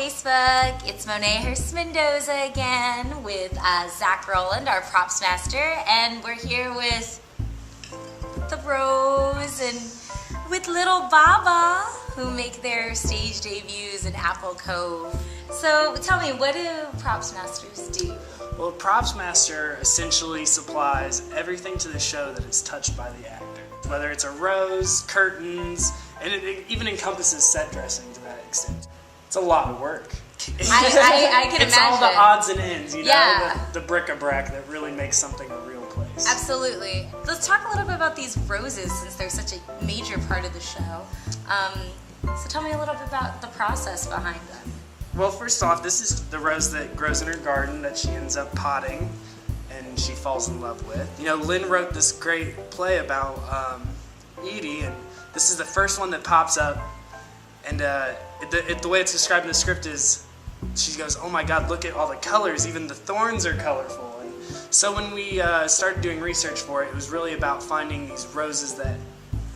Facebook. It's Monet Hurst-Mendoza again with Zach Roland, our props master, and we're here with the Rose and with little Baba, who make their stage debuts in Apple Cove. So tell me, what do props masters do? Well, a props master essentially supplies everything to the show that is touched by the actor. Whether it's a rose, curtains, and it even encompasses set dressing to that extent. It's a lot of work. I can it's imagine. all the odds and ends, you know, Yeah. the bric-a-brac that really makes something a real place. Absolutely. Let's talk a little bit about these roses, since they're such a major part of the show. So tell me a little bit about the process behind them. Well, first off, this is the rose that grows in her garden that she ends up potting and she falls in love with. You know, Lynn wrote this great play about Edie, and this is the first one that pops up, and the way it's described in the script is she goes, "Oh my God, look at all the colors, even the thorns are colorful." And so when we started doing research for it, it was really about finding these roses that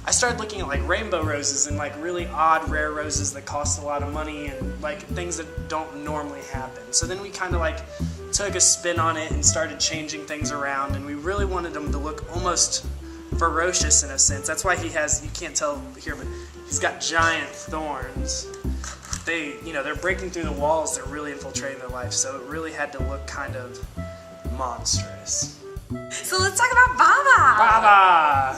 I started looking at, like rainbow roses and like really odd, rare roses that cost a lot of money and like things that don't normally happen. So then we kind of like took a spin on it and started changing things around, and we really wanted them to look almost ferocious in a sense. That's why he has, you can't tell here, but he's got giant thorns. They're breaking through the walls, they're really infiltrating their life, so it really had to look kind of monstrous. So let's talk about Baba. Baba!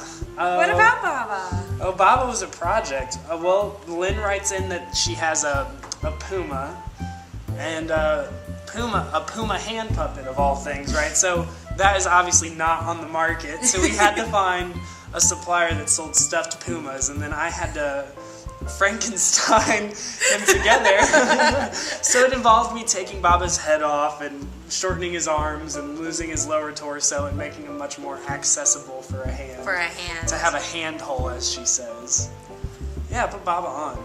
What about Baba? Oh, Baba was a project. Well, Lynn writes in that she has a puma, and a puma hand puppet of all things, right? So that is obviously not on the market, so we had to find a supplier that sold stuffed pumas, and then I had to Frankenstein them together. So it involved me taking Baba's head off and shortening his arms and losing his lower torso and making him much more accessible for a hand. For a hand. To have a hand hole, as she says. Yeah, put Baba on.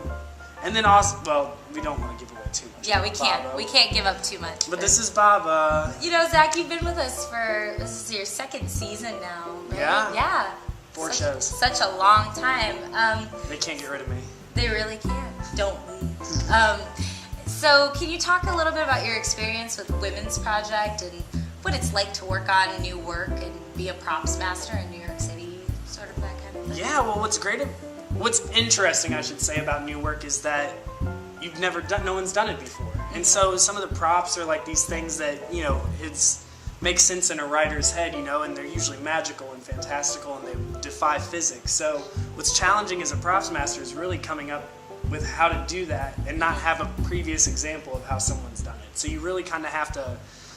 And then also, well, we don't want to give away too much. Yeah, we can't. Baba. We can't give up too much. But this is Baba. You know, Zach, you've been with us this is your second season now, right? Yeah. Yeah. 4 shows. Such a long time. They can't get rid of me. They really can. Don't leave. So can you talk a little bit about your experience with Women's Project and what it's like to work on new work and be a props master in New York City, sort of that kind of thing? Yeah, well, what's interesting, I should say, about new work is that no one's done it before. And so some of the props are like these things that, you know, makes sense in a writer's head, you know, and they're usually magical and fantastical and they defy physics. So what's challenging as a props master is really coming up with how to do that and not have a previous example of how someone's done it. So you really kind of have to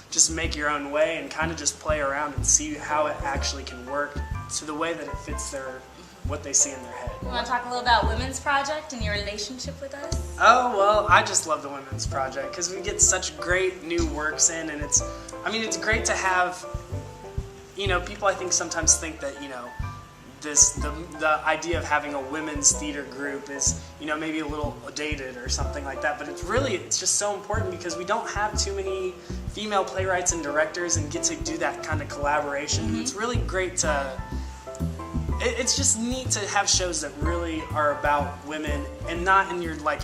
just make your own way and kind of just play around and see how it actually can work to the way that it fits what they see in their head. You want to talk a little about Women's Project and your relationship with us? Oh, well, I just love the Women's Project because we get such great new works in, and it's great to have, you know, people I think sometimes think that, you know, the idea of having a women's theater group is, you know, maybe a little dated or something like that, but it's just so important because we don't have too many female playwrights and directors and get to do that kind of collaboration. Mm-hmm. It's really great it's just neat to have shows that really are about women and not in your like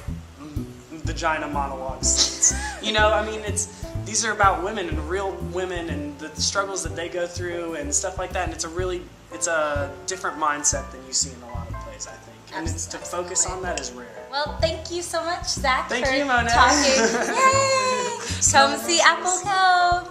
vagina monologue sense. You know, I mean, these are about women and real women and the struggles that they go through and stuff like that, and it's a different mindset than you see in a lot of plays, I think. And to focus on that is rare. Well, thank you so much, Zach, Thank for you, Monet. talking. Yay! Come see Apple Cove.